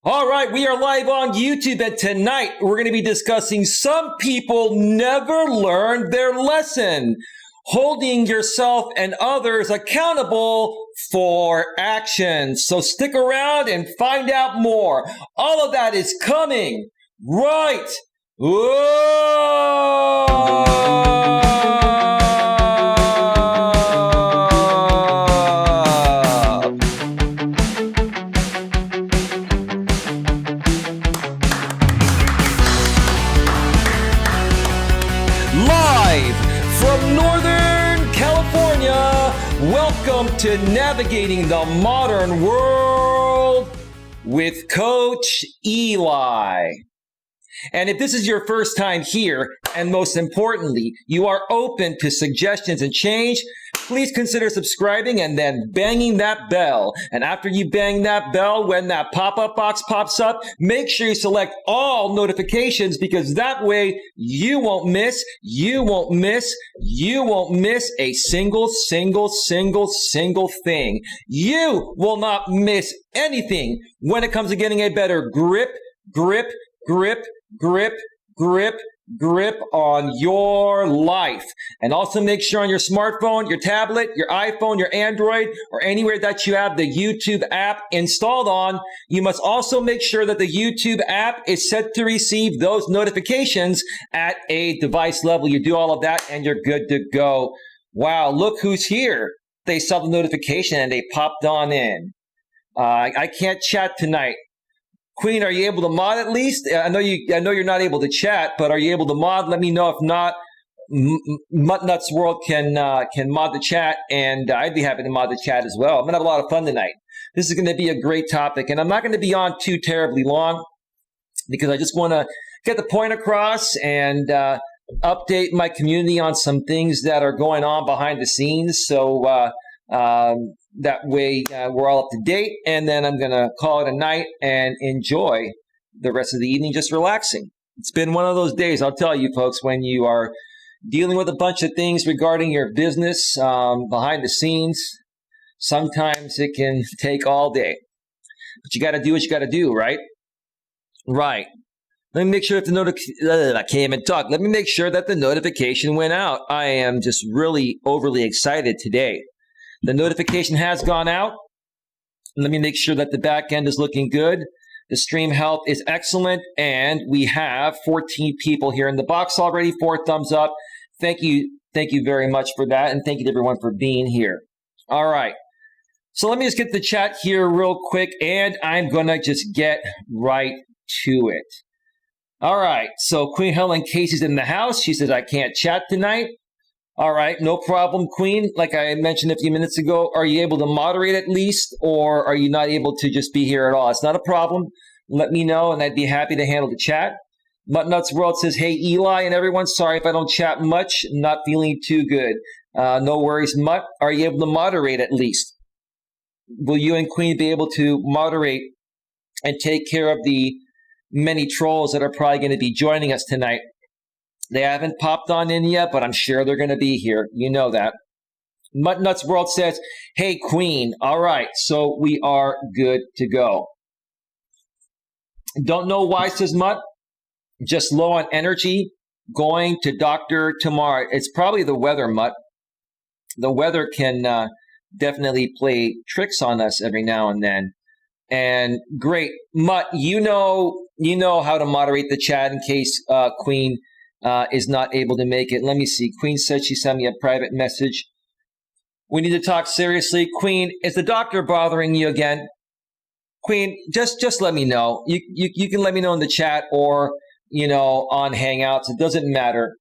All right, we are live on YouTube, and tonight we're going to be discussing some people never learn their lesson. Holding yourself and others accountable for actions. So stick around and find out more. All of that is coming right live from Northern California. Welcome to Navigating the Modern World with Coach Eli. And if this is your first time here, and most importantly, you are open to suggestions and change, please consider subscribing and then banging that bell. And after you bang that bell, when that pop-up box pops up, make sure you select all notifications, because that way you won't miss a single thing. You will not miss anything when it comes to getting a better grip on your life. And also make sure on your smartphone, your tablet, your iPhone, your Android, or anywhere that you have the YouTube app installed on, you must also make sure that the YouTube app is set to receive those notifications at a device level. You do all of that and you're good to go. Wow, look who's here. They saw the notification and they popped on in. I can't chat tonight. Queen, are you able to mod at least? I know you're not able to chat, but are you able to mod? Let me know. If not, Muttnuts World can mod the chat, and I'd be happy to mod the chat as well. I'm gonna have a lot of fun tonight. This is gonna be a great topic, and I'm not gonna be on too terribly long because I just want to get the point across and update my community on some things that are going on behind the scenes. So that way we're all up to date, and then I'm going to call it a night and enjoy the rest of the evening just relaxing. It's been one of those days, I'll tell you folks, when you are dealing with a bunch of things regarding your business behind the scenes. Sometimes it can take all day. But you got to do what you got to do, right? Right. Let me make sure that I can't even talk. Let me make sure that the notification went out. I am just really overly excited today. The notification has gone out. Let me make sure that the back end is looking good. The stream health is excellent, and we have 14 people here in the box already. 4 thumbs up. Thank you very much for that, and thank you to everyone for being here. All right. So let me just get the chat here real quick, and I'm going to just get right to it. All right. So Queen Helen Casey's in the house. She says, I can't chat tonight. All right, no problem, Queen. Like I mentioned a few minutes ago, are you able to moderate at least, or are you not able to just be here at all? It's not a problem. Let me know, and I'd be happy to handle the chat. Muttnuts World says, hey, Eli and everyone, sorry if I don't chat much. Not feeling too good. No worries, Mutt. Are you able to moderate at least? Will you and Queen be able to moderate and take care of the many trolls that are probably going to be joining us tonight? They haven't popped on in yet, but I'm sure they're going to be here. You know that. Muttnuts World says, hey, Queen. All right, so we are good to go. Don't know why, says Mutt. Just low on energy. Going to doctor tomorrow. It's probably the weather, Mutt. The weather can definitely play tricks on us every now and then. And great. Mutt, you know how to moderate the chat in case Queen is not able to make it. Let me see. Queen said she sent me a private message. We need to talk seriously. Queen, is the doctor bothering you again? Queen, just let me know. You can let me know in the chat or, on Hangouts. It doesn't matter.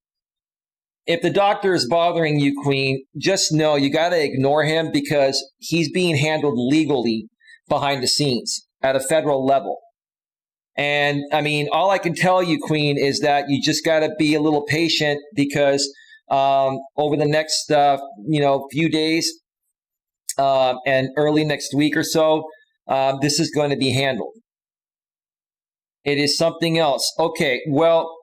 If the doctor is bothering you, Queen, just know you got to ignore him because he's being handled legally behind the scenes at a federal level. And I mean, all I can tell you, Queen, is that you just got to be a little patient because over the next, few days and early next week or so, this is going to be handled. It is something else. Okay, well,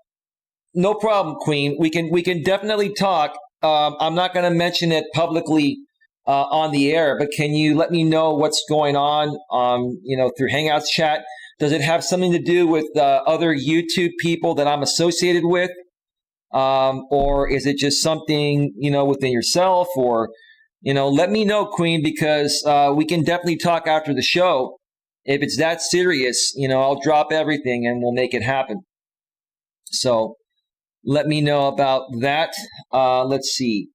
no problem, Queen. We can definitely talk. I'm not going to mention it publicly on the air, but can you let me know what's going on, through Hangouts chat? Does it have something to do with other YouTube people that I'm associated with? Or is it just something, within yourself? Or, let me know, Queen, because we can definitely talk after the show. If it's that serious, I'll drop everything and we'll make it happen. So let me know about that. Let's see.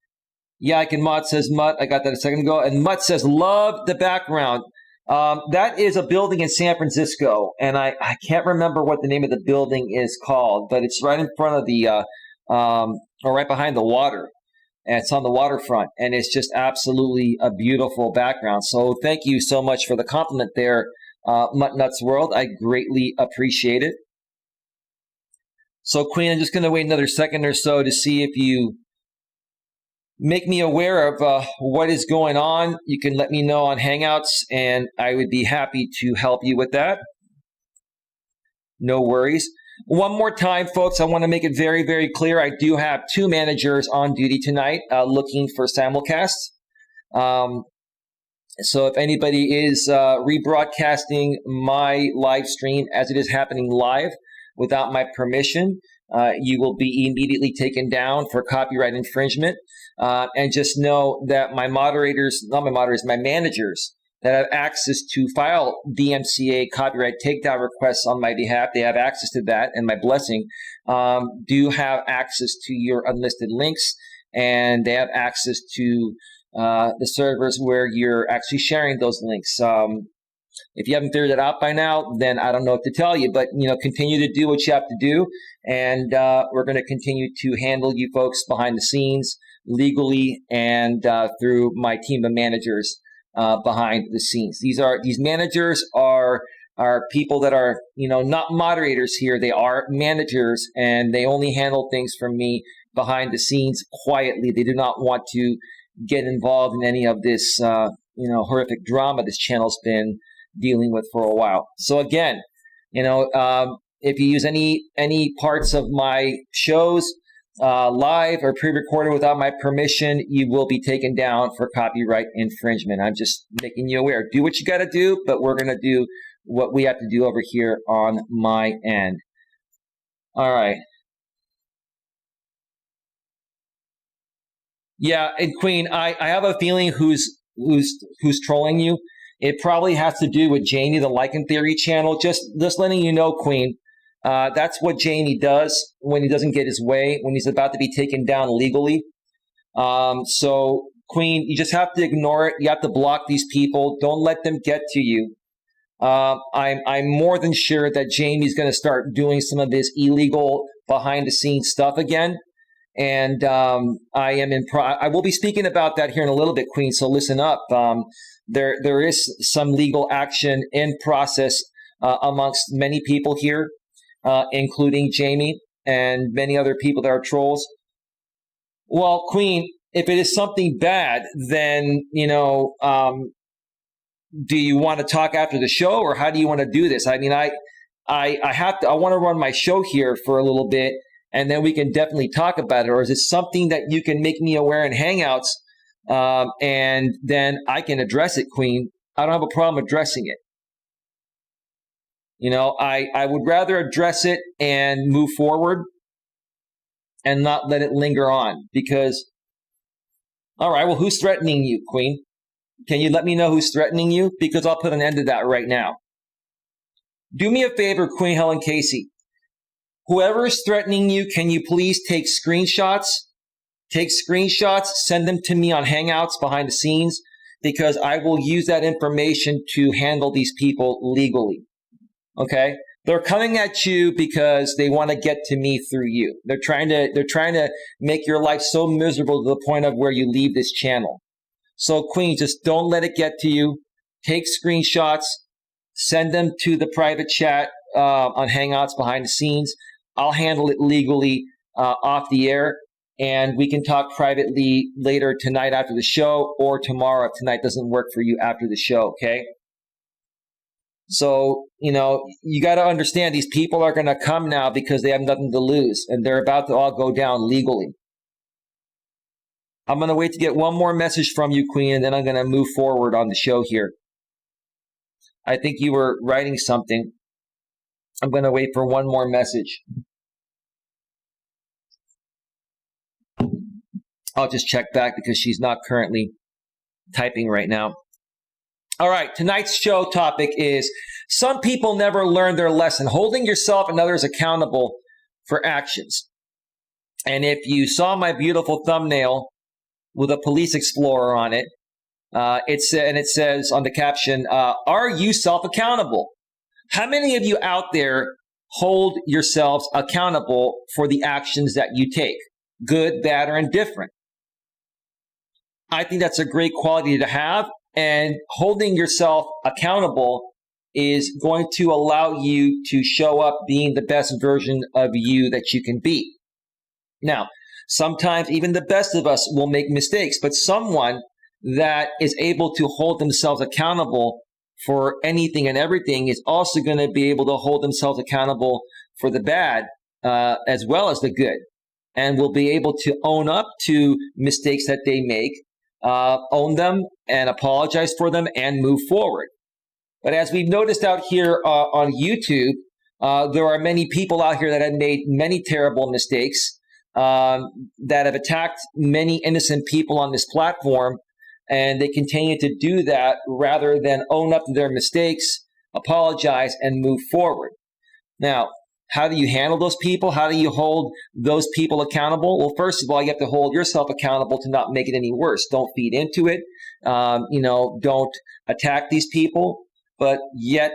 Yeah, I can mod, says Mutt. I got that a second ago. And Mutt says, love the background. That is a building in San Francisco. And I can't remember what the name of the building is called, but it's right in front of the, or right behind the water. And it's on the waterfront. And it's just absolutely a beautiful background. So thank you so much for the compliment there, Mutt Nuts World. I greatly appreciate it. So, Queen, I'm just going to wait another second or so to see if you make me aware of what is going on. You can let me know on Hangouts, and I would be happy to help you with that. No worries. One more time, folks, I want to make it very, very clear. I do have 2 managers on duty tonight looking for simulcasts. So if anybody is rebroadcasting my live stream as it is happening live without my permission, you will be immediately taken down for copyright infringement. And just know that my managers that have access to file DMCA copyright takedown requests on my behalf, they have access to that, and my blessing, do have access to your unlisted links, and they have access to the servers where you're actually sharing those links. If you haven't figured it out by now, then I don't know what to tell you, but continue to do what you have to do, and we're going to continue to handle you folks behind the scenes legally and through my team of managers behind the scenes. These managers are people that are not moderators here. They are managers, and they only handle things from me behind the scenes quietly. They do not want to get involved in any of this horrific drama this channel's been dealing with for a while. So again, if you use any parts of my shows live or pre-recorded without my permission, you will be taken down for copyright infringement. I'm just making you aware. Do what you got to do, but we're going to do what we have to do over here on my end. All right. Yeah, and Queen, I have a feeling who's trolling you. It probably has to do with Jamie, the Lycan Theory channel. Just letting you know, Queen, that's what Jamie does when he doesn't get his way, when he's about to be taken down legally. So, Queen, you just have to ignore it. You have to block these people. Don't let them get to you. I'm more than sure that Jamie's going to start doing some of this illegal behind-the-scenes stuff again. And I will be speaking about that here in a little bit, Queen, so listen up. There is some legal action in process amongst many people here, including Jamie and many other people that are trolls. Well, Queen, if it is something bad, then, do you want to talk after the show, or how do you want to do this? I mean, I want to run my show here for a little bit, and then we can definitely talk about it. Or is it something that you can make me aware in Hangouts, and then I can address it, Queen? I don't have a problem addressing it. I would rather address it and move forward and not let it linger on, because, all right, well, who's threatening you, Queen? Can you let me know who's threatening you? Because I'll put an end to that right now. Do me a favor, Queen Helen Casey. Whoever is threatening you, can you please take screenshots? Take screenshots, send them to me on Hangouts behind the scenes, because I will use that information to handle these people legally. Okay? They're coming at you because they want to get to me through you. They're trying to make your life so miserable to the point of where you leave this channel. So, Queen, just don't let it get to you. Take screenshots, send them to the private chat on Hangouts behind the scenes. I'll handle it legally off the air, and we can talk privately later tonight after the show, or tomorrow if tonight doesn't work for you after the show, okay? So, you got to understand, these people are going to come now because they have nothing to lose, and they're about to all go down legally. I'm going to wait to get one more message from you, Queen, and then I'm going to move forward on the show here. I think you were writing something. I'm going to wait for one more message. I'll just check back because she's not currently typing right now. All right, tonight's show topic is some people never learn their lesson, holding yourself and others accountable for actions. And if you saw my beautiful thumbnail with a police explorer on it, it says on the caption, are you self-accountable? How many of you out there hold yourselves accountable for the actions that you take, good, bad, or indifferent? I think that's a great quality to have, and holding yourself accountable is going to allow you to show up being the best version of you that you can be. Now, sometimes even the best of us will make mistakes, but someone that is able to hold themselves accountable for anything and everything is also going to be able to hold themselves accountable for the bad as well as the good, and will be able to own up to mistakes that they make, own them and apologize for them and move forward. But as we've noticed out here on YouTube, there are many people out here that have made many terrible mistakes, that have attacked many innocent people on this platform, and they continue to do that rather than own up to their mistakes, apologize, and move forward. Now, how do you handle those people? How do you hold those people accountable? Well, first of all, you have to hold yourself accountable to not make it any worse. Don't feed into it. Don't attack these people, but yet,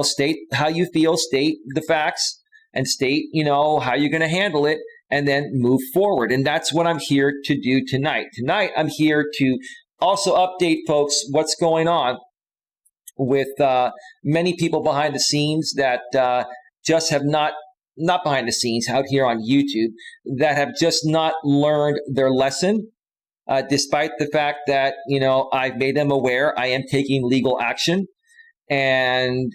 state how you feel, state the facts, and state, how you're going to handle it, and then move forward. And that's what I'm here to do tonight. Tonight, I'm here to also update folks what's going on with many people behind the scenes that just have not behind the scenes out here on YouTube, that have just not learned their lesson, despite the fact that, I've made them aware I am taking legal action. And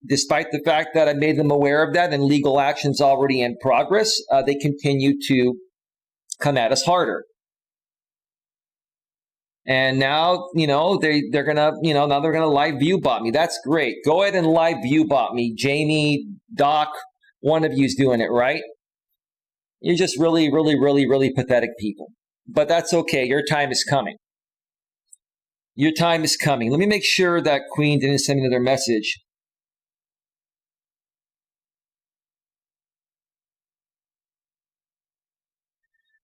despite the fact that I made them aware of that and legal action's already in progress, they continue to come at us harder. And now, they're gonna live view bot me. That's great. Go ahead and live view bot me. Jamie, Doc, one of you's doing it, right? You're just really, really, really, really pathetic people. But that's okay. Your time is coming. Your time is coming. Let me make sure that Queen didn't send me another message.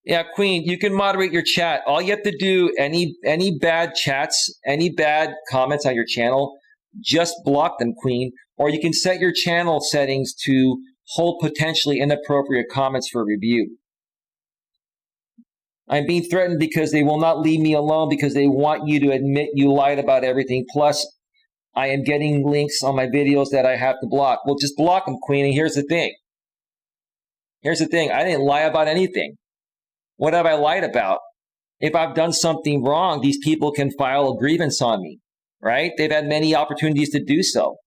Yeah, Queen, you can moderate your chat. All you have to do, any bad chats, any bad comments on your channel, just block them, Queen. Or you can set your channel settings to hold potentially inappropriate comments for review. I'm being threatened because they will not leave me alone because they want you to admit you lied about everything. Plus, I am getting links on my videos that I have to block. Well, just block them, Queen. And here's the thing. I didn't lie about anything. What have I lied about? If I've done something wrong, these people can file a grievance on me, right? They've had many opportunities to do so.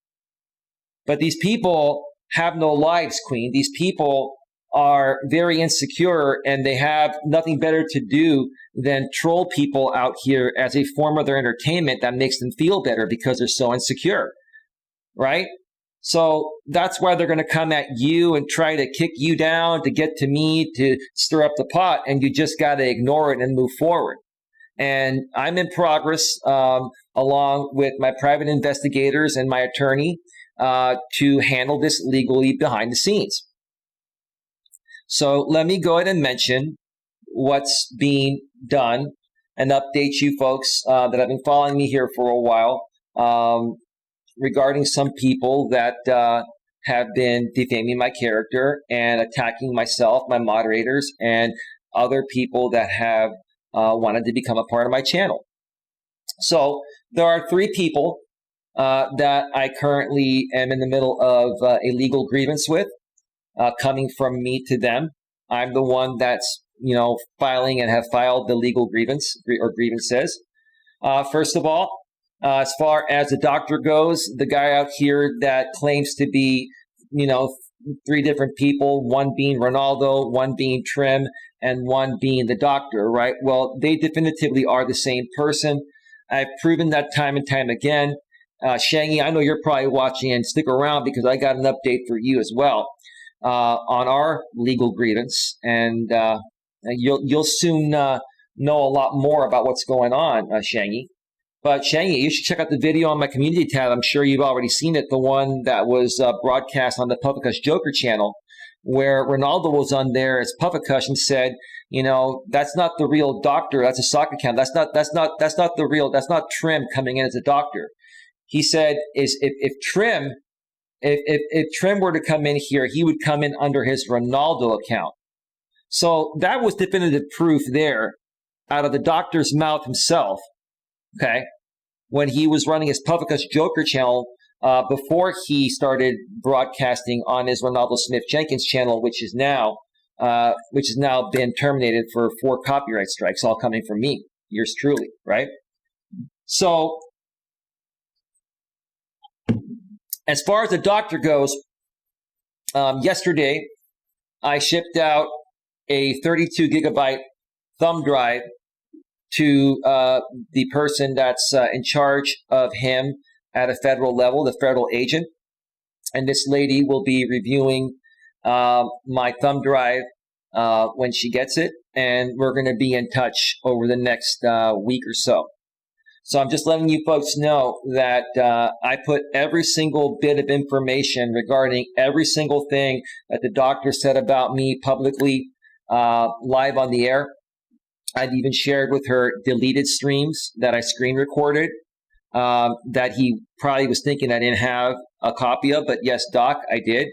But these people have no lives, Queen. These people are very insecure, and they have nothing better to do than troll people out here as a form of their entertainment that makes them feel better because they're so insecure, right? So that's why they're going to come at you and try to kick you down to get to me to stir up the pot, and you just got to ignore it and move forward. And I'm in progress, along with my private investigators and my attorney, to handle this legally behind the scenes. So let me go ahead and mention what's being done and update you folks that have been following me here for a while, regarding some people that have been defaming my character and attacking myself, my moderators, and other people that have wanted to become a part of my channel. So there are 3 people that I currently am in the middle of a legal grievance with, coming from me to them. I'm the one that's, filing and have filed the legal grievance or grievances. First of all, as far as the doctor goes, the guy out here that claims to be, 3 different people, one being Ronaldo, one being Trim, and one being the doctor, right? Well, they definitively are the same person. I've proven that time and time again. Shangy, I know you're probably watching, and stick around because I got an update for you as well on our legal grievance, and you'll soon know a lot more about what's going on, Shangy. But Shangy, you should check out the video on my community tab. I'm sure you've already seen it, the one that was broadcast on the Puffikush Joker channel, where Ronaldo was on there as Puffikush and said, that's not the real doctor. That's a sock account. That's not Trim coming in as a doctor. He said, if Trim were to come in here, he would come in under his Ronaldo account. So that was definitive proof there out of the doctor's mouth himself. Okay, when he was running his Puffikush Joker channel before he started broadcasting on his Ronaldo Smith Jenkins channel, which has now been terminated for 4 copyright strikes, all coming from me, yours truly, right? So, as far as the doctor goes, yesterday I shipped out a 32 gigabyte thumb drive to the person that's in charge of him at a federal level, the federal agent. And this lady will be reviewing my thumb drive when she gets it. And we're going to be in touch over the next week or so. So I'm just letting you folks know that I put every single bit of information regarding every single thing that the doctor said about me publicly live on the air. I've even shared with her deleted streams that I screen recorded that he probably was thinking I didn't have a copy of, but yes, Doc, I did.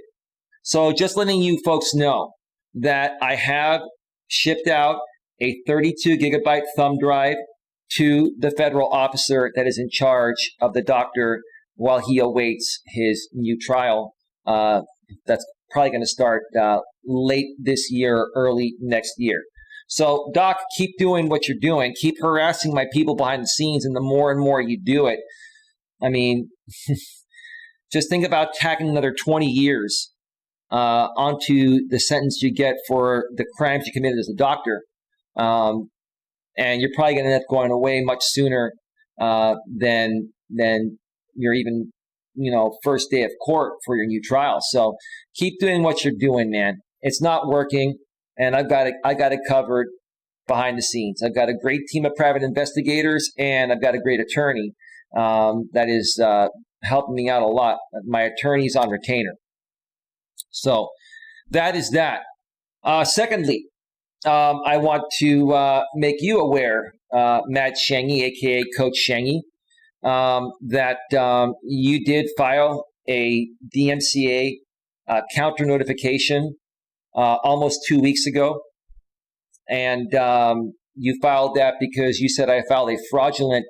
So just letting you folks know that I have shipped out a 32 gigabyte thumb drive to the federal officer that is in charge of the doctor while he awaits his new trial. That's probably going to start late this year or early next year. So, Doc, keep doing what you're doing. Keep harassing my people behind the scenes, and the more and more you do it, I mean, just think about tacking another 20 years onto the sentence you get for the crimes you committed as a doctor. And you're probably going to end up going away much sooner than your even, first day of court for your new trial. So keep doing what you're doing, man. It's not working. And I got it covered behind the scenes. I've got a great team of private investigators, and I've got a great attorney that is helping me out a lot. My attorney's on retainer. So that is that. Secondly, I want to make you aware, Matt Shangy, a.k.a. Coach Shangy, that you did file a DMCA counter notification almost 2 weeks ago. And you filed that because you said I filed a fraudulent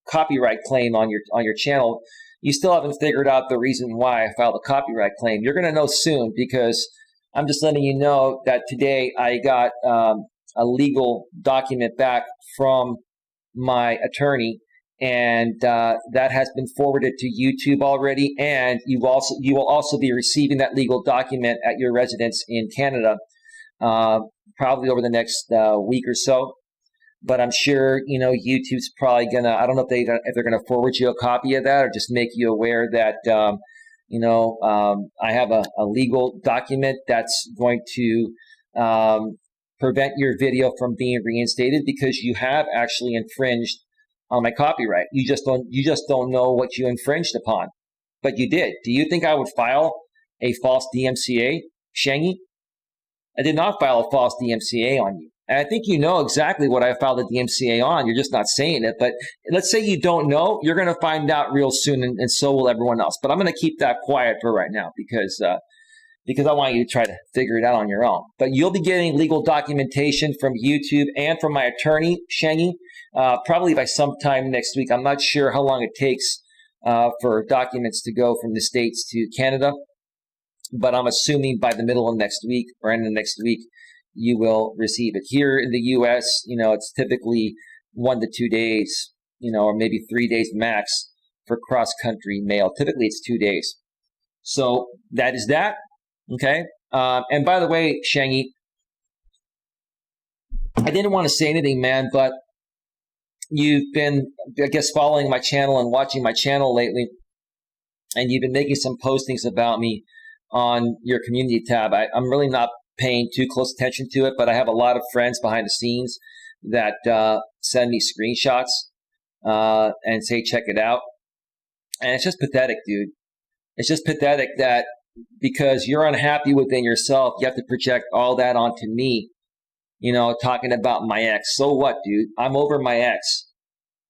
copyright claim on your channel. You still haven't figured out the reason why I filed a copyright claim. You're going to know soon, because I'm just letting you know that today I got a legal document back from my attorney, and that has been forwarded to YouTube already. And you will also be receiving that legal document at your residence in Canada, probably over the next week or so. But I'm sure YouTube's probably gonna. I don't know if they're gonna forward you a copy of that, or just make you aware that I have a legal document that's going to prevent your video from being reinstated, because you have actually infringed on my copyright. You just don't know what you infringed upon, but you did. Do you think I would file a false DMCA, Shangy? I did not file a false DMCA on you. And I think you know exactly what I filed a DMCA on. You're just not saying it. But let's say you don't know. You're going to find out real soon, and so will everyone else. But I'm going to keep that quiet for right now because I want you to try to figure it out on your own. But you'll be getting legal documentation from YouTube and from my attorney, Shangy, probably by sometime next week. I'm not sure how long it takes for documents to go from the States to Canada, but I'm assuming by the middle of next week or end of next week, you will receive it. Here in the U.S., it's typically 1 to 2 days, or maybe 3 days max for cross-country mail. Typically, it's 2 days. So that is that. Okay. And by the way, Shangy, I didn't want to say anything, man, but you've been, I guess, following my channel and watching my channel lately, and you've been making some postings about me on your community tab. I'm really not paying too close attention to it, but I have a lot of friends behind the scenes that send me screenshots and say, check it out. And it's just pathetic, dude. It's just pathetic that because you're unhappy within yourself, you have to project all that onto me, you know, talking about my ex. So what, dude? I'm over my ex.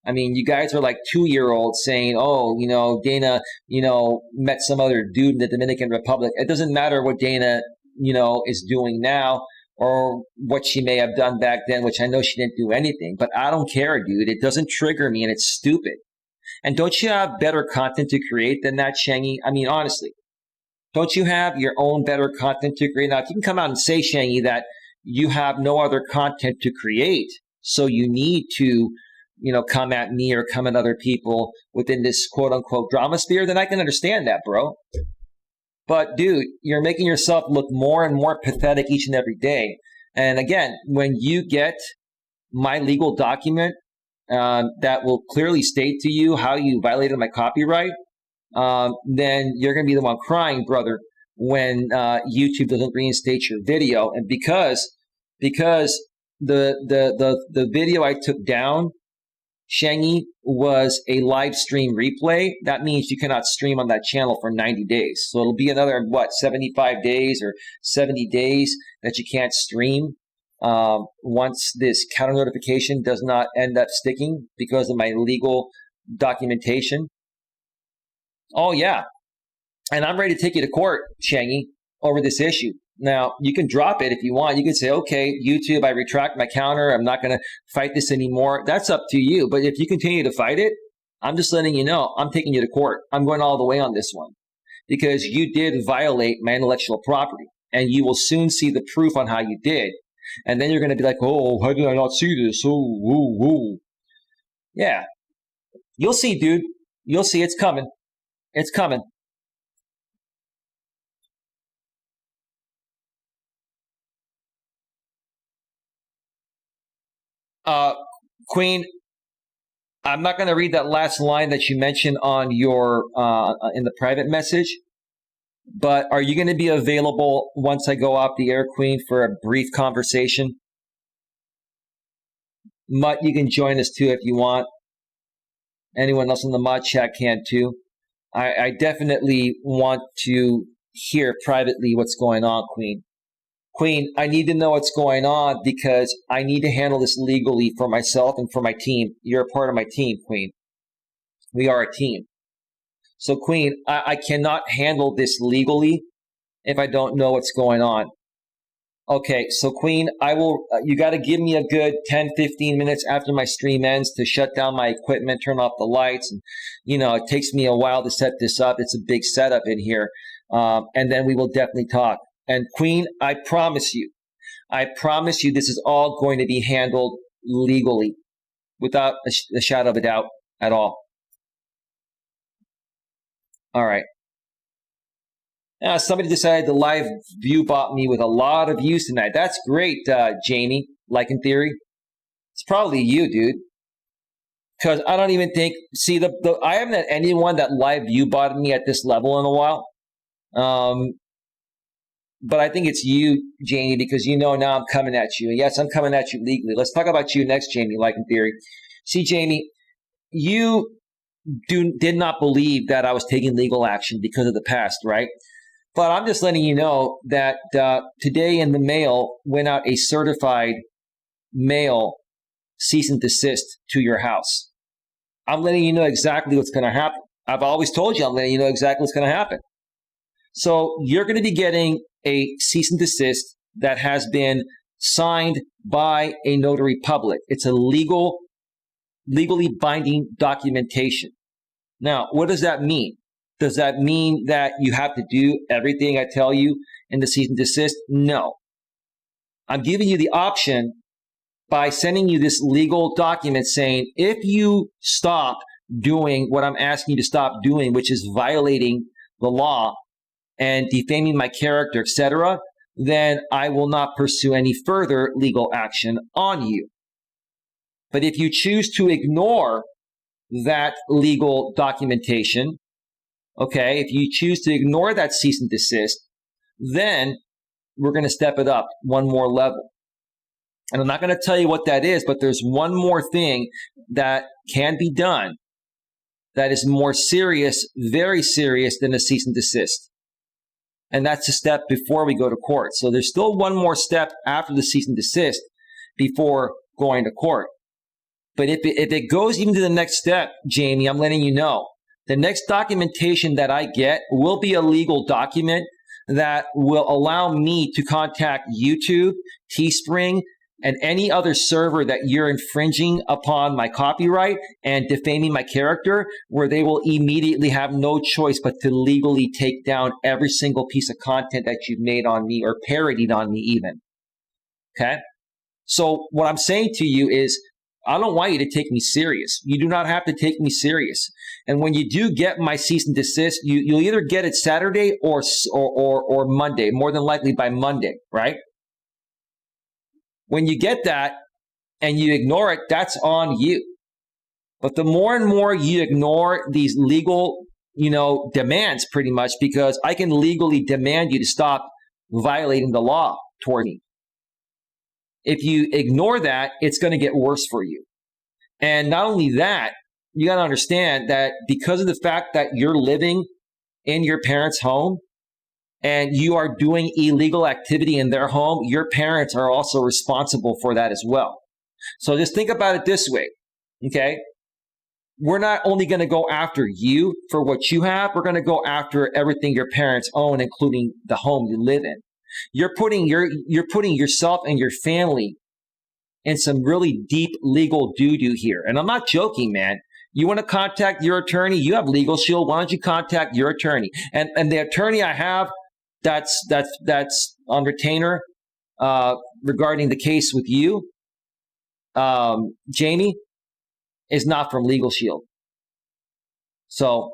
I mean, you guys are like 2-year-olds saying, oh, you know, Dana, you know, met some other dude in the Dominican Republic. It doesn't matter what Dana, you know, is doing now or what she may have done back then, which I know she didn't do anything. But I don't care, dude. It doesn't trigger me, and it's stupid. And don't you have better content to create than that, Shangy? I mean, honestly, don't you have your own better content to create? Now, if you can come out and say, Shangy, that you have no other content to create, so you need to, you know, come at me or come at other people within this quote unquote drama sphere, then I can understand that, bro. But dude, you're making yourself look more and more pathetic each and every day. And again, when you get my legal document that will clearly state to you how you violated my copyright, then you're going to be the one crying, brother, when YouTube doesn't reinstate your video. And because the video I took down, Shangy, was a live stream replay, that means you cannot stream on that channel for 90 days. So it'll be another, 75 days or 70 days that you can't stream once this counter notification does not end up sticking because of my legal documentation. Oh, yeah. And I'm ready to take you to court, Shangy, over this issue. Now, you can drop it if you want. You can say, okay, YouTube, I retract my counter. I'm not going to fight this anymore. That's up to you. But if you continue to fight it, I'm just letting you know, I'm taking you to court. I'm going all the way on this one because you did violate my intellectual property, and you will soon see the proof on how you did. And then you're going to be like, oh, how did I not see this? Oh, woo, woo. Yeah. You'll see, dude. You'll see. It's coming. It's coming. Queen, I'm not going to read that last line that you mentioned on your in the private message, but are you going to be available once I go off the air, Queen, for a brief conversation? Mutt, you can join us too if you want. Anyone else in the mod chat can too. I definitely want to hear privately what's going on, Queen. Queen, I need to know what's going on because I need to handle this legally for myself and for my team. You're a part of my team, Queen. We are a team. So, Queen, I cannot handle this legally if I don't know what's going on. Okay, so Queen, I will. You got to give me a good 10, 15 minutes after my stream ends to shut down my equipment, turn off the lights. And, you know, it takes me a while to set this up. It's a big setup in here. And then we will definitely talk. And Queen, I promise you this is all going to be handled legally without a shadow of a doubt at all. All right. Somebody decided to live view bot me with a lot of views tonight. That's great, Jamie, like in theory. It's probably you, dude. Because I don't even think, see, I haven't had anyone that live view botted me at this level in a while. But I think it's you, Jamie, because you know now I'm coming at you. And yes, I'm coming at you legally. Let's talk about you next, Jamie, like in theory. See, Jamie, you did not believe that I was taking legal action because of the past, right? But I'm just letting you know that today in the mail went out a certified mail cease and desist to your house. I'm letting you know exactly what's going to happen. I've always told you I'm letting you know exactly what's going to happen. So you're going to be getting a cease and desist that has been signed by a notary public. It's a legally binding documentation. Now, what does that mean? Does that mean that you have to do everything I tell you in the cease and desist? No. I'm giving you the option by sending you this legal document saying, if you stop doing what I'm asking you to stop doing, which is violating the law and defaming my character, etc., then I will not pursue any further legal action on you. But if you choose to ignore that legal documentation, okay, if you choose to ignore that cease and desist, then we're going to step it up one more level. And I'm not going to tell you what that is, but there's one more thing that can be done that is more serious, very serious than a cease and desist. And that's a step before we go to court. So there's still one more step after the cease and desist before going to court. But if it goes even to the next step, Jamie, I'm letting you know, the next documentation that I get will be a legal document that will allow me to contact YouTube, Teespring, and any other server that you're infringing upon my copyright and defaming my character, where they will immediately have no choice but to legally take down every single piece of content that you've made on me or parodied on me even. Okay? So what I'm saying to you is, I don't want you to take me serious. You do not have to take me serious. And when you do get my cease and desist, you'll either get it Saturday or Monday, more than likely by Monday, right? When you get that and you ignore it, that's on you. But the more and more you ignore these legal, demands pretty much, because I can legally demand you to stop violating the law toward me. If you ignore that, it's going to get worse for you. And not only that, you got to understand that because of the fact that you're living in your parents' home and you are doing illegal activity in their home, your parents are also responsible for that as well. So just think about it this way, okay? We're not only going to go after you for what you have, we're going to go after everything your parents own, including the home you live in. You're putting yourself and your family in some really deep legal doo-doo here. And I'm not joking, man. You want to contact your attorney? You have Legal Shield. Why don't you contact your attorney? And the attorney I have that's on retainer regarding the case with you, Jamie, is not from Legal Shield. So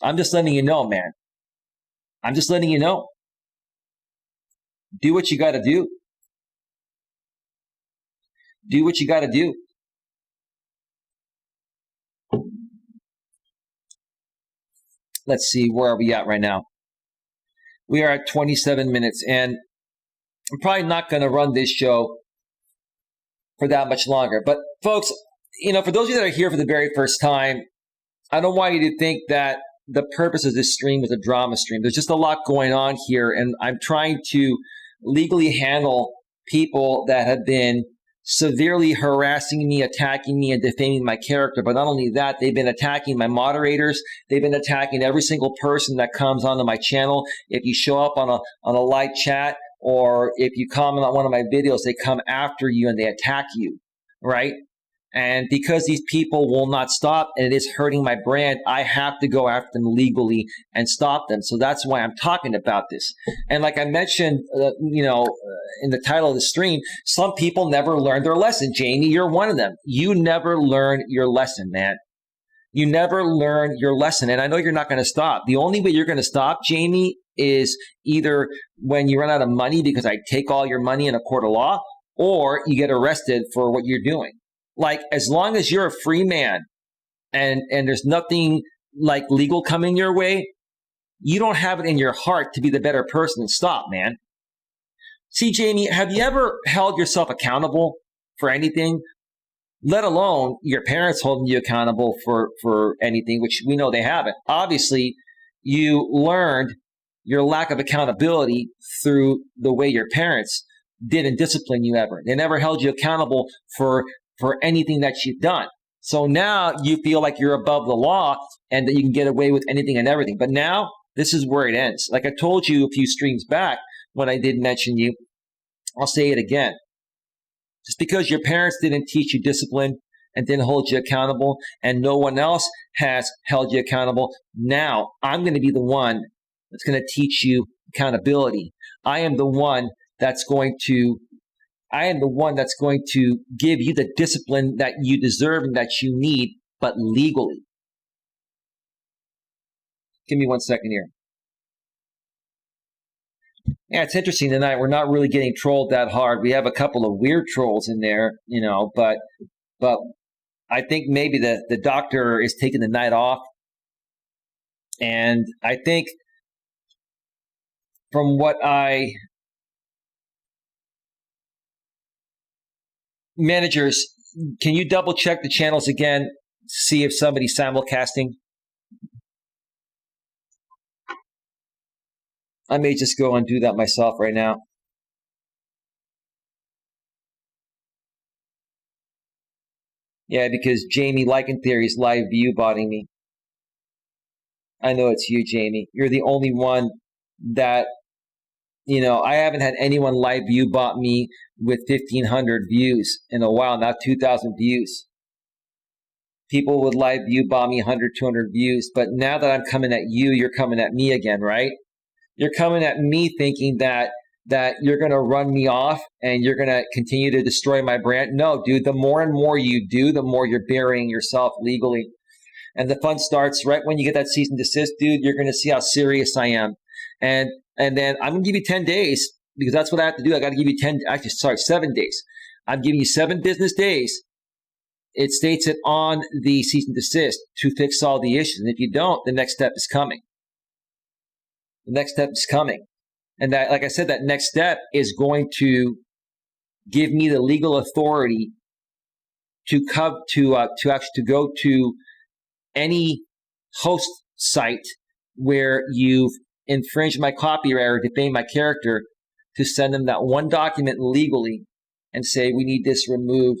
I'm just letting you know, man. I'm just letting you know. Do what you got to do. Do what you got to do. Let's see, where are we at right now? We are at 27 minutes, and I'm probably not going to run this show for that much longer. But folks, for those of you that are here for the very first time, I don't want you to think that the purpose of this stream is a drama stream. There's just a lot going on here, and I'm trying to legally handle people that have been severely harassing me, attacking me, and defaming my character. But not only that, they've been attacking my moderators. They've been attacking every single person that comes onto my channel. If you show up on a live chat, or if you comment on one of my videos, they come after you and they attack you, right? And because these people will not stop and it is hurting my brand, I have to go after them legally and stop them. So that's why I'm talking about this. And like I mentioned, in the title of the stream, some people never learn their lesson. Jamie, you're one of them. You never learn your lesson, man. You never learn your lesson. And I know you're not going to stop. The only way you're going to stop, Jamie, is either when you run out of money because I take all your money in a court of law, or you get arrested for what you're doing. Like, as long as you're a free man and there's nothing like legal coming your way, you don't have it in your heart to be the better person and stop, man. See, Jamie, have you ever held yourself accountable for anything, let alone your parents holding you accountable for anything, which we know they haven't? Obviously, you learned your lack of accountability through the way your parents didn't discipline you ever. They never held you accountable for anything that you've done. So now you feel like you're above the law and that you can get away with anything and everything. But now this is where it ends. Like I told you a few streams back when I did mention you, I'll say it again. Just because your parents didn't teach you discipline and didn't hold you accountable and no one else has held you accountable, now I'm going to be the one that's going to teach you accountability. I am the one that's going to give you the discipline that you deserve and that you need, but legally. Give me 1 second here. Yeah, it's interesting tonight. We're not really getting trolled that hard. We have a couple of weird trolls in there, but But I think maybe the doctor is taking the night off. And I think from what managers, can you double check the channels again, see if somebody's simulcasting? I may just go and do that myself right now. Yeah, because Jamie Lycan Theory is live view botting me. I know it's you, Jamie. You're the only one that, I haven't had anyone live view bot me with 1,500 views in a while, now 2,000 views. People would live view bot me 100, 200 views, but now that I'm coming at you, you're coming at me again, right? You're coming at me thinking that you're going to run me off and you're going to continue to destroy my brand. No, dude, the more and more you do, the more you're burying yourself legally. And the fun starts right when you get that cease and desist, dude. You're going to see how serious I am. And then I'm going to give you 10 days because that's what I have to do. I got to give you 7 days. I'm giving you 7 business days. It states it on the cease and desist to fix all the issues. And if you don't, the next step is coming. The next step is coming. And that, like I said, that next step is going to give me the legal authority to actually go to any host site where you've infringed my copyright or defamed my character, to send them that one document legally and say, we need this removed,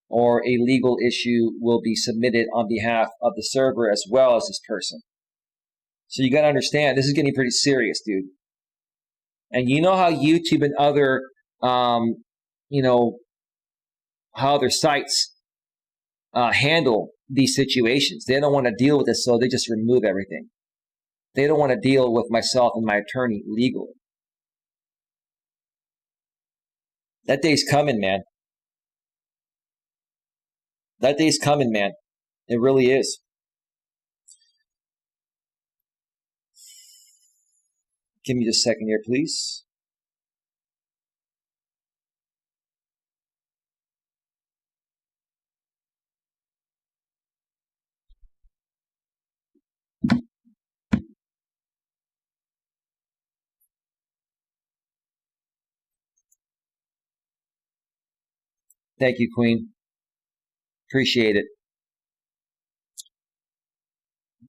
or a legal issue will be submitted on behalf of the server as well as this person. So you got to understand, this is getting pretty serious, dude. And you know how YouTube and other, how other sites handle these situations. They don't want to deal with it, so they just remove everything. They don't want to deal with myself and my attorney legally. That day's coming, man. That day's coming, man. It really is. Give me just a second here, please. Thank you, Queen. Appreciate it.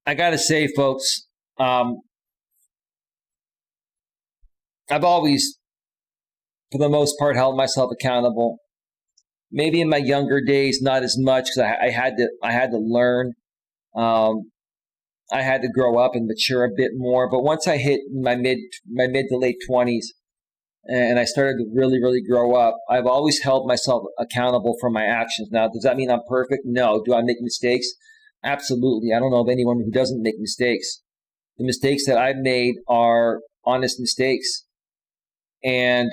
I got to say, folks, I've always, for the most part, held myself accountable. Maybe in my younger days, not as much, because I had to learn. I had to grow up and mature a bit more. But once I hit my mid to late 20s, and I started to really, really grow up, I've always held myself accountable for my actions. Now, does that mean I'm perfect? No. Do I make mistakes? Absolutely. I don't know of anyone who doesn't make mistakes. The mistakes that I've made are honest mistakes. And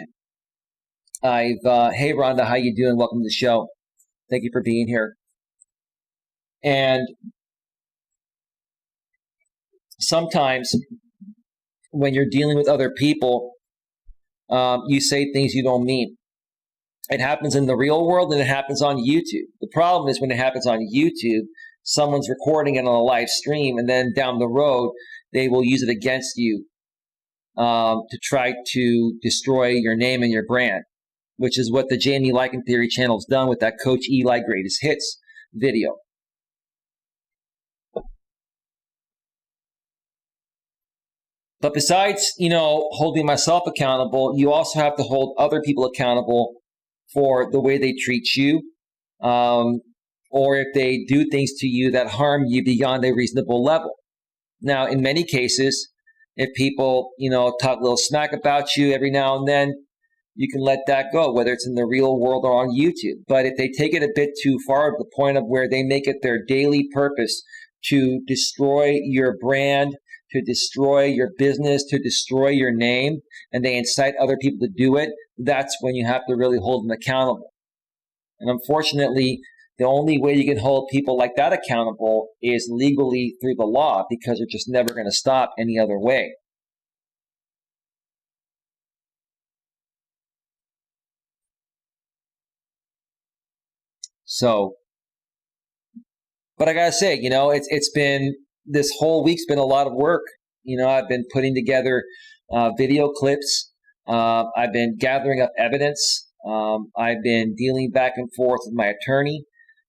hey, Rhonda, how you doing? Welcome to the show. Thank you for being here. And sometimes when you're dealing with other people, you say things you don't mean. It happens in the real world and it happens on YouTube. The problem is when it happens on YouTube, someone's recording it on a live stream, and then down the road, they will use it against you to try to destroy your name and your brand, which is what the Jamie Lycan Theory channel has done with that Coach Eli Greatest Hits video. But besides, holding myself accountable, you also have to hold other people accountable for the way they treat you, or if they do things to you that harm you beyond a reasonable level. Now, in many cases, if people, talk a little smack about you every now and then, you can let that go, whether it's in the real world or on YouTube. But if they take it a bit too far, to the point of where they make it their daily purpose to destroy your brand, to destroy your business, to destroy your name, and they incite other people to do it, that's when you have to really hold them accountable. And unfortunately, the only way you can hold people like that accountable is legally through the law, because they're just never going to stop any other way. So But I gotta say, it's been, this whole week's been a lot of work. I've been putting together video clips. I've been gathering up evidence. I've been dealing back and forth with my attorney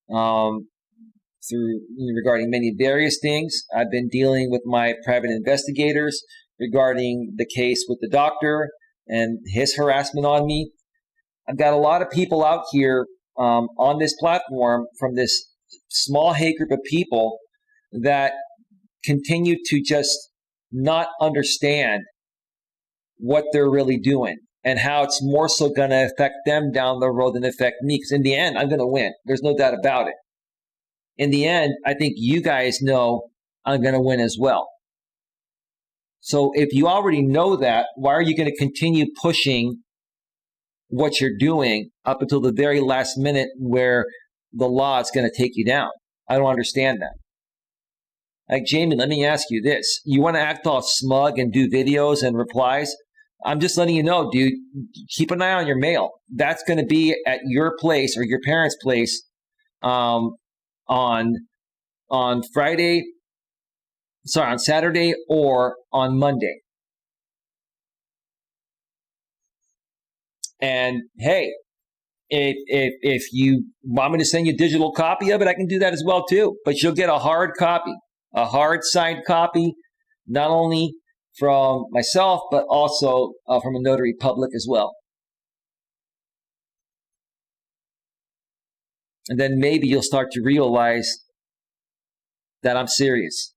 through regarding many various things. I've been dealing with my private investigators regarding the case with the doctor and his harassment on me. I've got a lot of people out here on this platform from this small hate group of people that continue to just not understand what they're really doing and how it's more so going to affect them down the road than affect me. Because in the end, I'm going to win. There's no doubt about it. In the end, I think you guys know I'm going to win as well. So if you already know that, why are you going to continue pushing what you're doing up until the very last minute where the law is going to take you down? I don't understand that. Like, Jamie, let me ask you this. You want to act all smug and do videos and replies? I'm just letting you know, dude, keep an eye on your mail. That's going to be at your place or your parents' place on Saturday or on Monday. And hey, if you want me to send you a digital copy of it, I can do that as well too. But you'll get a hard copy, a hard signed copy, not only from myself, but also from a notary public as well. And then maybe you'll start to realize that I'm serious.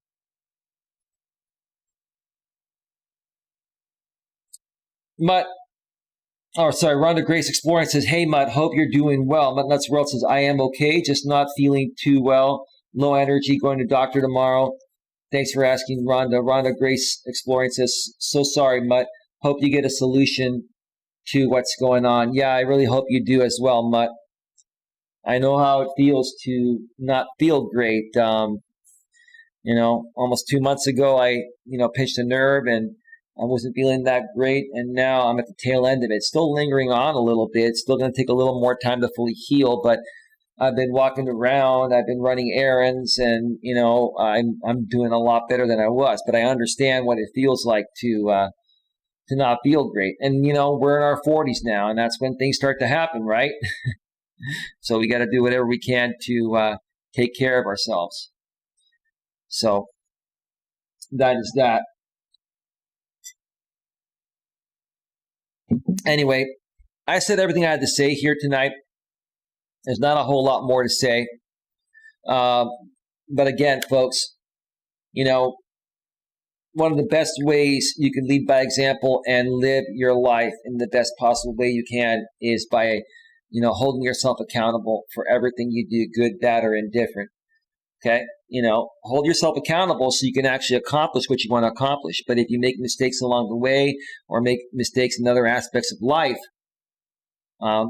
Rhonda Grace Exploring says, hey, Mutt, hope you're doing well. Mutt Nuts World says, I am okay, just not feeling too well. Low energy, going to doctor tomorrow. Thanks for asking, Rhonda. Rhonda Grace Exploring says, so sorry, Mutt. Hope you get a solution to what's going on. Yeah, I really hope you do as well, Mutt. I know how it feels to not feel great. Almost 2 months ago, I pinched a nerve and I wasn't feeling that great, and now I'm at the tail end of it. It's still lingering on a little bit. It's still going to take a little more time to fully heal, but I've been walking around. I've been running errands, and I'm doing a lot better than I was. But I understand what it feels like to not feel great. And we're in our 40s now, and that's when things start to happen, right? So we got to do whatever we can to take care of ourselves. So that is that. Anyway, I said everything I had to say here tonight. There's not a whole lot more to say. But again, folks, one of the best ways you can lead by example and live your life in the best possible way you can is by, holding yourself accountable for everything you do, good, bad, or indifferent. Okay? Hold yourself accountable so you can actually accomplish what you want to accomplish. But if you make mistakes along the way or make mistakes in other aspects of life,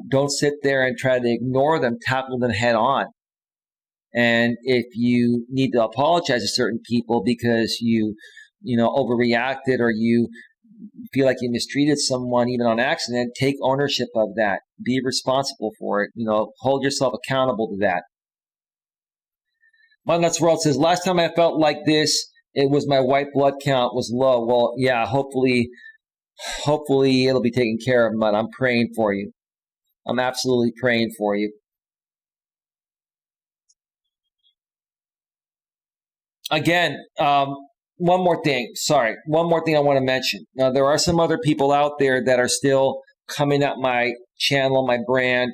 don't sit there and try to ignore them, tackle them head on. And if you need to apologize to certain people because you overreacted or you feel like you mistreated someone even on accident, take ownership of that. Be responsible for it. Hold yourself accountable to that. My Nuts World says, last time I felt like this, it was my white blood count was low. Well, yeah, hopefully it'll be taken care of, Mud. I'm praying for you. I'm absolutely praying for you. Again, one more thing I want to mention. Now, there are some other people out there that are still coming at my channel, my brand,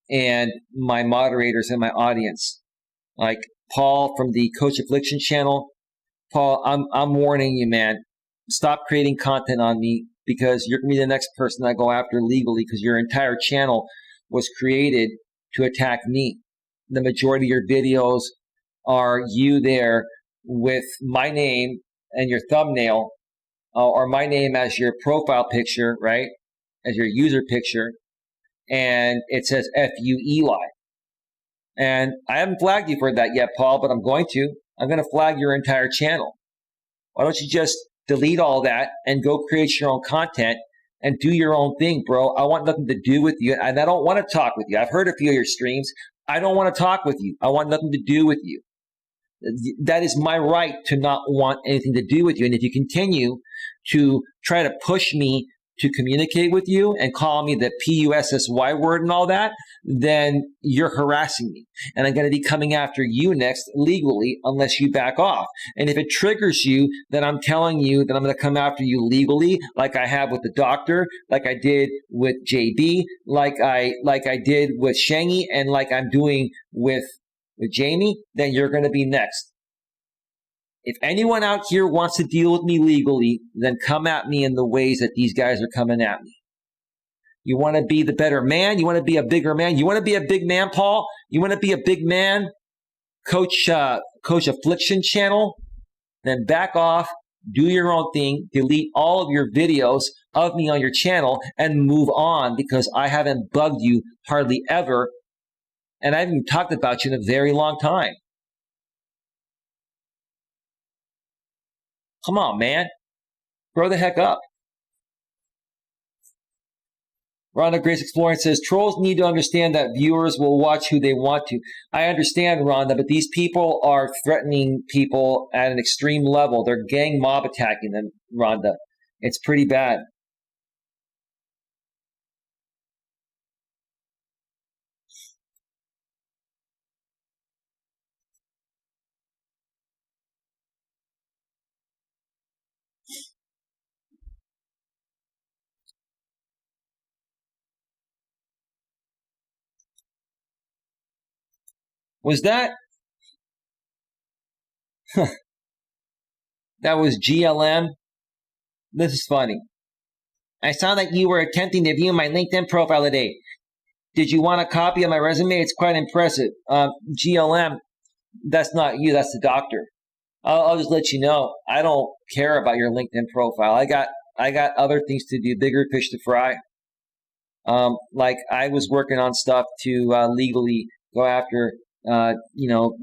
and my moderators and my audience. Like Paul from the Coach Affliction channel. Paul, I'm warning you, man. Stop creating content on me because you're going to be the next person I go after legally because your entire channel was created to attack me. The majority of your videos are you there with my name and your thumbnail or my name as your profile picture, right? As your user picture. And it says F-U Eli. And I haven't flagged you for that yet, Paul, but I'm going to. I'm going to flag your entire channel. Why don't you just delete all that and go create your own content and do your own thing, bro? I want nothing to do with you, and I don't want to talk with you. I've heard a few of your streams. I don't want to talk with you. I want nothing to do with you. That is my right to not want anything to do with you. And if you continue to try to push me to communicate with you and call me the PUSSY word and all that, then you're harassing me. And I'm going to be coming after you next legally unless you back off. And if it triggers you, then I'm telling you that I'm going to come after you legally, like I have with the doctor, like I did with JB, like I did with Shangy, and like I'm doing with Jamie, then you're going to be next. If anyone out here wants to deal with me legally, then come at me in the ways that these guys are coming at me. You want to be the better man? You want to be a bigger man? You want to be a big man, Paul? You want to be a big man? Coach Affliction channel? Then back off, do your own thing, delete all of your videos of me on your channel, and move on, because I haven't bugged you hardly ever, and I haven't talked about you in a very long time. Come on, man. Grow the heck up. Rhonda Grace Exploring says, trolls need to understand that viewers will watch who they want to. I understand, Rhonda, but these people are threatening people at an extreme level. They're gang mob attacking them, Rhonda. It's pretty bad. Was that? That was GLM? This is funny. I saw that you were attempting to view my LinkedIn profile today. Did you want a copy of my resume? It's quite impressive. GLM, that's not you, that's the doctor. I'll just let you know, I don't care about your LinkedIn profile. I got other things to do, bigger fish to fry. Like I was working on stuff to legally go after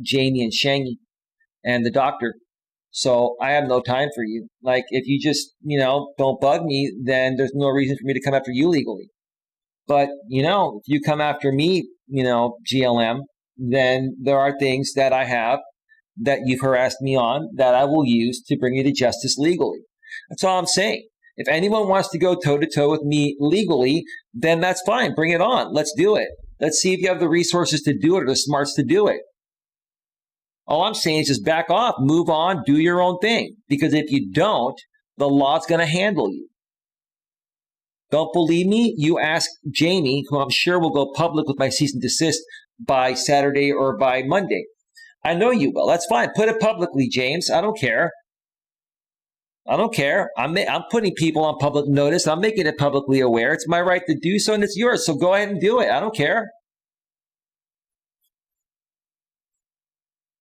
Jamie and Shangy and the doctor. So I have no time for you. Like if you just, don't bug me, then there's no reason for me to come after you legally. But, if you come after me, GLM, then there are things that I have that you've harassed me on that I will use to bring you to justice legally. That's all I'm saying. If anyone wants to go toe-to-toe with me legally, then that's fine. Bring it on. Let's do it. Let's see if you have the resources to do it or the smarts to do it. All I'm saying is just back off, move on, do your own thing. Because if you don't, the law's going to handle you. Don't believe me? You ask Jamie, who I'm sure will go public with my cease and desist by Saturday or by Monday. I know you will. That's fine. Put it publicly, James. I don't care. I don't care. I'm putting people on public notice. I'm making it publicly aware. It's my right to do so, and it's yours. So go ahead and do it. I don't care.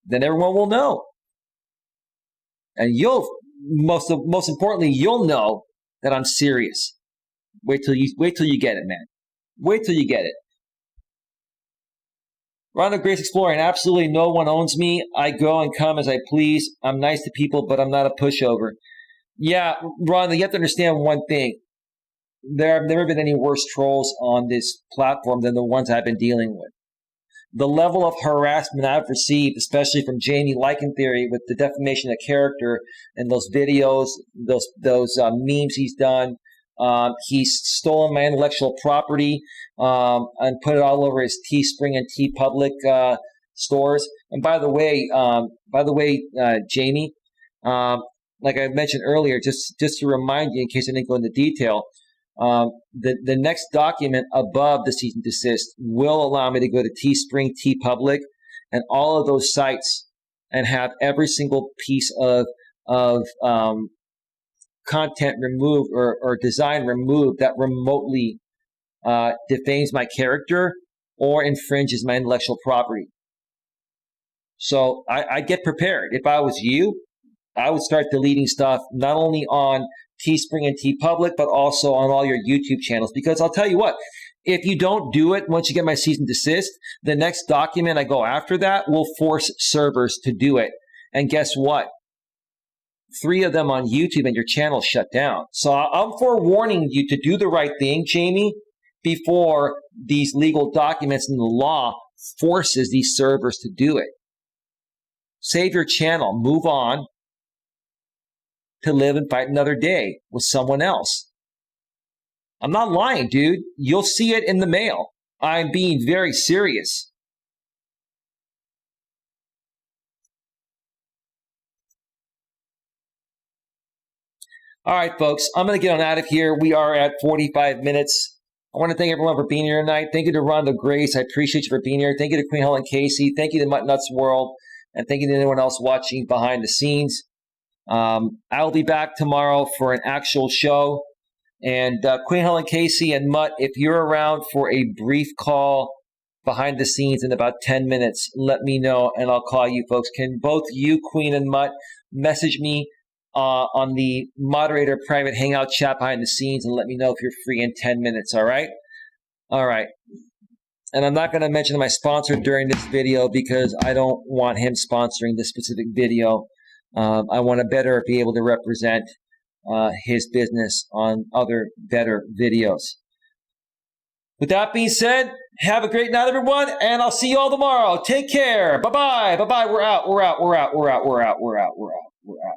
Then everyone will know. And you'll, most importantly, you'll know that I'm serious. Wait till you get it, man. Wait till you get it. Rhonda Grace Exploring, absolutely no one owns me. I go and come as I please. I'm nice to people, but I'm not a pushover. Yeah, Rhonda, you have to understand one thing. There have never been any worse trolls on this platform than the ones I've been dealing with. The level of harassment I've received, especially from Jamie Lycan Theory with the defamation of character and those videos, those memes he's done. He's stolen my intellectual property and put it all over his Teespring and TeePublic stores. And by the way, Jamie, like I mentioned earlier, just to remind you in case I didn't go into detail, the next document above the cease and desist will allow me to go to Teespring, TeePublic, and all of those sites and have every single piece of content removed or design removed that remotely defames my character or infringes my intellectual property. So I get prepared. If I was you, I would start deleting stuff not only on Teespring and TeePublic, but also on all your YouTube channels. Because I'll tell you what, if you don't do it once you get my cease and desist, the next document I go after that will force servers to do it. And guess what? 3 of them on YouTube and your channel shut down. So I'm forewarning you to do the right thing, Jamie, before these legal documents and the law forces these servers to do it. Save your channel. Move on to live and fight another day with someone else. I'm not lying, dude. You'll see it in the mail. I'm being very serious. All right, folks, I'm going to get on out of here. We are at 45 minutes. I want to thank everyone for being here tonight. Thank you to Rhonda Grace. I appreciate you for being here. Thank you to Queen Helen Casey. Thank you to Mutt Nuts World. And thank you to anyone else watching behind the scenes. I'll be back tomorrow for an actual show. And Queen Helen Casey and Mutt, if you're around for a brief call behind the scenes in about 10 minutes, let me know and I'll call you folks. Can both you, Queen and Mutt, message me on the moderator private hangout chat behind the scenes and let me know if you're free in 10 minutes, all right? All right. And I'm not going to mention my sponsor during this video because I don't want him sponsoring this specific video. I want to better be able to represent his business on other better videos. With that being said, have a great night, everyone, and I'll see you all tomorrow. Take care. Bye-bye. Bye-bye. We're out. We're out. We're out. We're out. We're out. We're out. We're out. We're out.